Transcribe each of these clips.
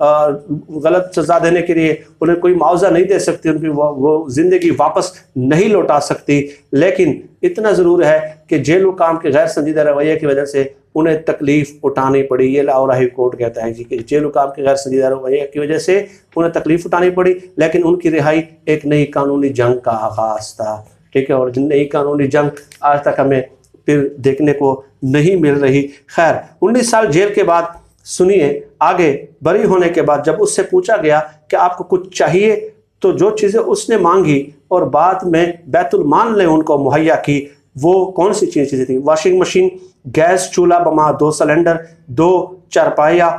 غلط سزا دینے کے لیے انہیں کوئی معاوضہ نہیں دے سکتی، ان کی وہ زندگی واپس نہیں لوٹا سکتی، لیکن اتنا ضرور ہے کہ جیل حکام کے غیر سنجیدہ رویے کی وجہ سے انہیں تکلیف اٹھانی پڑی۔ یہ لاہور ہائی کورٹ کہتا ہے کہ جیل حکام کے غیر سنجیدہ رویے کی وجہ سے انہیں تکلیف اٹھانی پڑی، لیکن ان کی رہائی ایک نئی قانونی جنگ کا آغاز تھا، ٹھیک ہے، اور نئی قانونی جنگ آج تک ہمیں پھر دیکھنے کو نہیں مل رہی۔ خیر 19 سال جیل کے بعد سنیے آگے، بری ہونے کے بعد جب اس سے پوچھا گیا کہ آپ کو کچھ چاہیے، تو جو چیزیں اس نے مانگی اور بعد میں بیت المال نے ان کو مہیا کی وہ کون سی چیزیں تھیں؟ واشنگ مشین، گیس چولہا بما 2 سلنڈر، 2 چارپائیاں،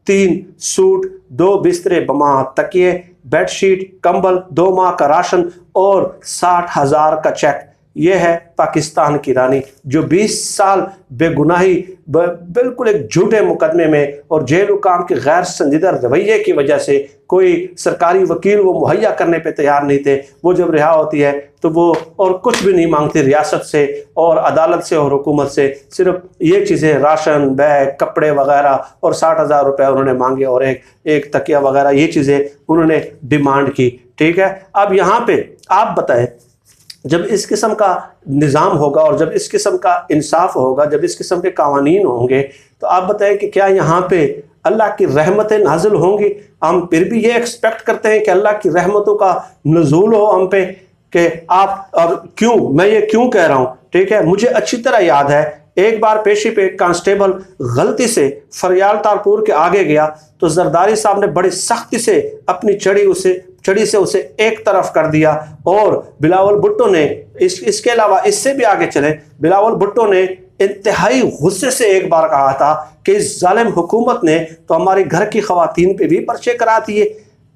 3 سوٹ، 2 بسترے بما تکیے، بیڈ شیٹ، کمبل، 2 ماہ کا راشن اور 60,000 کا چیک۔ یہ ہے پاکستان کی رانی جو 20 سال بے گناہی بالکل ایک جھوٹے مقدمے میں اور جیل حکام کے غیر سنجیدہ رویے کی وجہ سے کوئی سرکاری وکیل وہ مہیا کرنے پہ تیار نہیں تھے، وہ جب رہا ہوتی ہے تو وہ اور کچھ بھی نہیں مانگتی ریاست سے اور عدالت سے اور حکومت سے، صرف یہ چیزیں راشن، بیگ، کپڑے وغیرہ اور 60,000 روپے انہوں نے مانگے اور ایک تکیہ وغیرہ، یہ چیزیں انہوں نے ڈیمانڈ کی، ٹھیک ہے۔ اب یہاں پہ آپ بتائیں جب اس قسم کا نظام ہوگا اور جب اس قسم کا انصاف ہوگا، جب اس قسم کے قوانین ہوں گے، تو آپ بتائیں کہ کیا یہاں پہ اللہ کی رحمتیں نازل ہوں گی؟ ہم پھر بھی یہ ایکسپیکٹ کرتے ہیں کہ اللہ کی رحمتوں کا نزول ہو ہم پہ، کہ آپ، اور کیوں میں یہ کیوں کہہ رہا ہوں، ٹھیک ہے، مجھے اچھی طرح یاد ہے ایک بار پیشی پہ کانسٹیبل غلطی سے فریال تارپور کے آگے گیا تو زرداری صاحب نے بڑی سختی سے اپنی چھڑی سے اسے ایک طرف کر دیا، اور بلاول بھٹو نے اس کے علاوہ اس سے بھی آگے چلے، بلاول بھٹو نے انتہائی غصے سے ایک بار کہا تھا کہ اس ظالم حکومت نے تو ہماری گھر کی خواتین پہ بھی پرچے کرا دیے،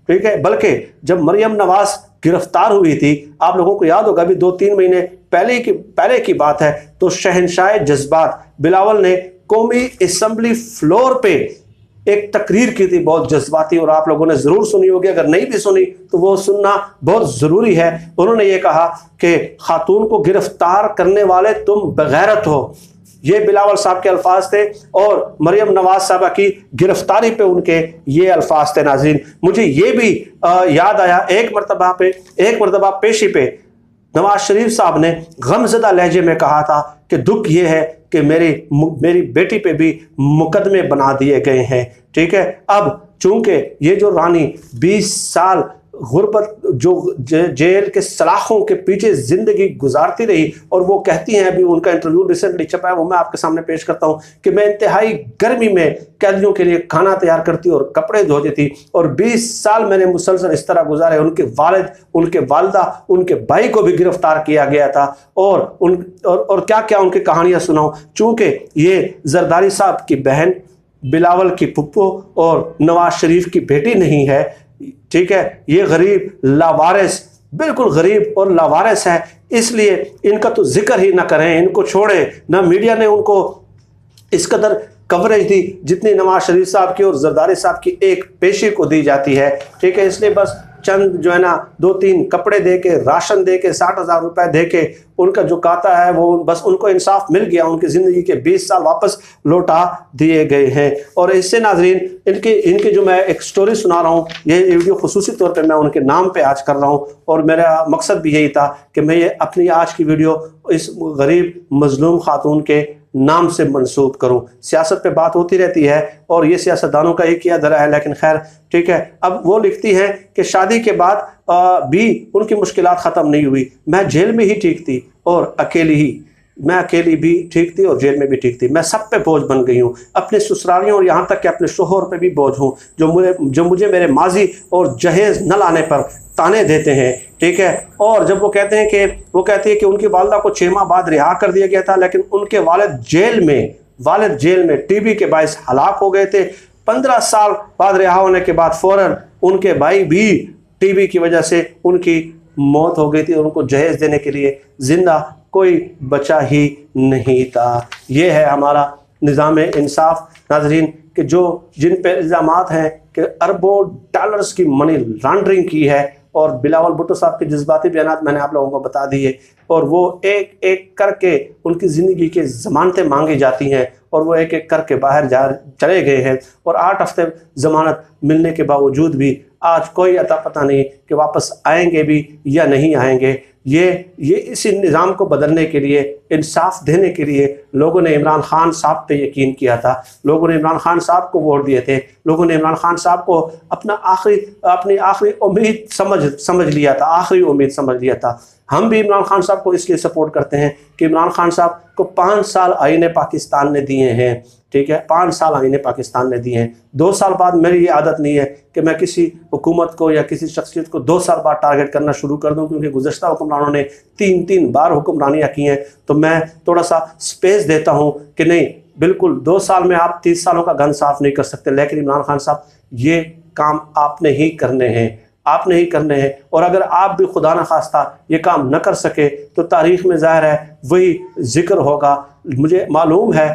ٹھیک ہے۔ بلکہ جب مریم نواز گرفتار ہوئی تھی، آپ لوگوں کو یاد ہوگا ابھی 2-3 مہینے پہلے کی بات ہے، تو شہنشاہ جذبات بلاول نے قومی اسمبلی فلور پہ ایک تقریر کی تھی بہت جذباتی، اور آپ لوگوں نے ضرور سنی ہوگی، اگر نہیں بھی سنی تو وہ سننا بہت ضروری ہے۔ انہوں نے یہ کہا کہ خاتون کو گرفتار کرنے والے تم بغیرت ہو، یہ بلاول صاحب کے الفاظ تھے، اور مریم نواز صاحبہ کی گرفتاری پہ ان کے یہ الفاظ تھے۔ ناظرین مجھے یہ بھی یاد آیا، ایک مرتبہ پیشی پہ نواز شریف صاحب نے غمزدہ لہجے میں کہا تھا کہ دکھ یہ ہے کہ میری بیٹی پہ بھی مقدمے بنا دیے گئے ہیں، ٹھیک ہے۔ اب چونکہ یہ جو رانی 20 سال غربت جو جیل کے سلاخوں کے پیچھے زندگی گزارتی رہی، اور وہ کہتی ہیں، ابھی ان کا انٹرویو ریسنٹلی چھپا ہے، وہ میں آپ کے سامنے پیش کرتا ہوں، کہ میں انتہائی گرمی میں قیدیوں کے لیے کھانا تیار کرتی اور کپڑے دھوتی تھی، اور 20 سال میں نے مسلسل اس طرح گزارے۔ ان کے والد، ان کے والدہ، ان کے بھائی کو بھی گرفتار کیا گیا تھا، اور کیا ان کی کہانیاں سناؤں، چونکہ یہ زرداری صاحب کی بہن، بلاول کی پھپھو اور نواز شریف کی بیٹی نہیں ہے، ٹھیک ہے۔ یہ غریب لاوارث، بالکل غریب اور لاوارث ہے، اس لیے ان کا تو ذکر ہی نہ کریں، ان کو چھوڑیں، نہ میڈیا نے ان کو اس قدر کوریج دی جتنی نواز شریف صاحب کی اور زرداری صاحب کی ایک پیشی کو دی جاتی ہے، ٹھیک ہے۔ اس لیے بس چند جو ہے نا 2-3 کپڑے دے کے، راشن دے کے، 60,000 روپے دے کے ان کا جو کاتا ہے وہ بس ان کو انصاف مل گیا، ان کی زندگی کے 20 سال واپس لوٹا دیے گئے ہیں۔ اور اس سے ناظرین ان کی جو میں ایک سٹوری سنا رہا ہوں، یہ ویڈیو خصوصی طور پہ میں ان کے نام پہ آج کر رہا ہوں، اور میرا مقصد بھی یہی تھا کہ میں یہ اپنی آج کی ویڈیو اس غریب مظلوم خاتون کے نام سے منسوب کروں۔ سیاست پہ بات ہوتی رہتی ہے اور یہ سیاستدانوں کا ہی کیا دھرا ہے، لیکن خیر ٹھیک ہے۔ اب وہ لکھتی ہیں کہ شادی کے بعد بھی ان کی مشکلات ختم نہیں ہوئی، میں جیل میں ہی ٹھیک تھی اور میں اکیلی بھی ٹھیک تھی اور جیل میں بھی ٹھیک تھی، میں سب پہ بوجھ بن گئی ہوں، اپنے سسرالیوں اور یہاں تک کہ اپنے شوہر پہ بھی بوجھ ہوں، جو مجھے میرے ماضی اور جہیز نہ لانے پر تانے دیتے ہیں، ٹھیک ہے۔ اور جب وہ کہتی ہے کہ ان کی والدہ کو 6 ماہ بعد رہا کر دیا گیا تھا، لیکن ان کے والد جیل میں ٹی بی کے باعث ہلاک ہو گئے تھے، 15 سال بعد رہا ہونے کے بعد فوراً ان کے بھائی بھی ٹی بی کی وجہ سے ان کی موت ہو گئی تھی، اور ان کو جہیز دینے کے لیے زندہ کوئی بچا ہی نہیں تھا۔ یہ ہے ہمارا نظام انصاف ناظرین، کہ جن پہ الزامات ہیں کہ اربوں ڈالرز کی منی لانڈرنگ کی ہے، اور بلاول بھٹو صاحب کے جذباتی بیانات میں نے آپ لوگوں کو بتا دیے، اور وہ ایک ایک کر کے ان کی زندگی کے ضمانتیں مانگی جاتی ہیں، اور وہ ایک ایک کر کے باہر چلے گئے ہیں، اور 8 ہفتے ضمانت ملنے کے باوجود بھی آج کوئی عطا پتہ نہیں کہ واپس آئیں گے بھی یا نہیں آئیں گے۔ یہ اسی نظام کو بدلنے کے لیے، انصاف دینے کے لیے لوگوں نے عمران خان صاحب پہ یقین کیا تھا، لوگوں نے عمران خان صاحب کو ووٹ دیے تھے، لوگوں نے عمران خان صاحب کو اپنی آخری امید سمجھ لیا تھا، آخری امید سمجھ لیا تھا۔ ہم بھی عمران خان صاحب کو اس لیے سپورٹ کرتے ہیں کہ عمران خان صاحب کو 5 سال آئین پاکستان نے دیے ہیں، ٹھیک ہے، 5 سال آئین پاکستان نے دیے ہیں۔ 2 سال بعد میری یہ عادت نہیں ہے کہ میں کسی حکومت کو یا کسی شخصیت کو 2 سال بعد ٹارگٹ کرنا شروع کر دوں، کیونکہ گزشتہ حکمرانوں نے 3 بار حکمرانیاں کی ہیں، تو میں تھوڑا سا سپیس دیتا ہوں کہ نہیں، بالکل 2 سال میں آپ 30 سالوں کا گن صاف نہیں کر سکتے، لیکن عمران خان صاحب یہ کام آپ نے ہی کرنے ہیں، آپ نے ہی کرنے ہیں، اور اگر آپ بھی خدا نخواستہ یہ کام نہ کر سکے تو تاریخ میں ظاہر ہے وہی ذکر ہوگا۔ مجھے معلوم ہے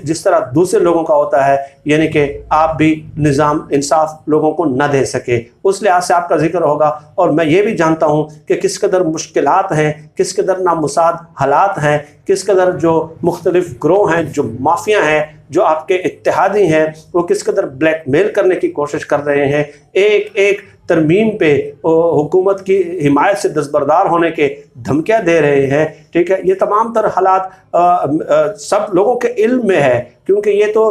جس طرح دوسرے لوگوں کا ہوتا ہے، یعنی کہ آپ بھی نظام انصاف لوگوں کو نہ دے سکے، اس لحاظ سے آپ کا ذکر ہوگا۔ اور میں یہ بھی جانتا ہوں کہ کس قدر مشکلات ہیں، کس قدر نامساعد حالات ہیں، کس قدر جو مختلف گروہ ہیں، جو مافیا ہیں، جو آپ کے اتحادی ہیں، وہ کس قدر بلیک میل کرنے کی کوشش کر رہے ہیں، ایک ایک ترمیم پہ حکومت کی حمایت سے دستبردار ہونے کے دھمکیاں دے رہے ہیں، ٹھیک ہے۔ یہ تمام تر حالات سب لوگوں کے علم میں ہے، کیونکہ یہ تو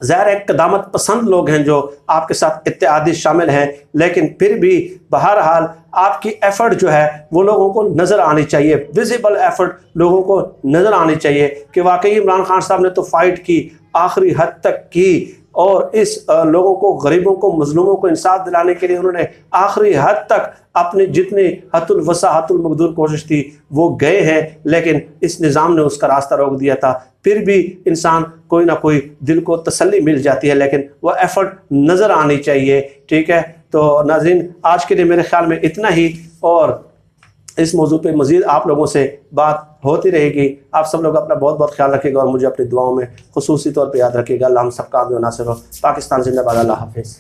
ظاہر ہے قدامت پسند لوگ ہیں جو آپ کے ساتھ اتحادی شامل ہیں، لیکن پھر بھی بہرحال آپ کی ایفرٹ جو ہے وہ لوگوں کو نظر آنی چاہیے، ویزیبل ایفرٹ لوگوں کو نظر آنی چاہیے کہ واقعی عمران خان صاحب نے تو فائٹ کی، آخری حد تک کی، اور اس لوگوں کو، غریبوں کو، مظلوموں کو انصاف دلانے کے لیے انہوں نے آخری حد تک اپنی جتنی حد الوسع حد المقدور کوشش تھی وہ گئے ہیں، لیکن اس نظام نے اس کا راستہ روک دیا تھا۔ پھر بھی انسان کوئی نہ کوئی دل کو تسلی مل جاتی ہے، لیکن وہ ایفرٹ نظر آنی چاہیے، ٹھیک ہے۔ تو ناظرین، آج کے لیے میرے خیال میں اتنا ہی، اور اس موضوع پہ مزید آپ لوگوں سے بات ہوتی رہے گی۔ آپ سب لوگ اپنا بہت بہت خیال رکھیے گا، اور مجھے اپنی دعاؤں میں خصوصی طور پہ یاد رکھیے گا۔ اللہ ہم سب کا عامل و ناصر ہو۔ پاکستان زندہ باد، اللہ حافظ۔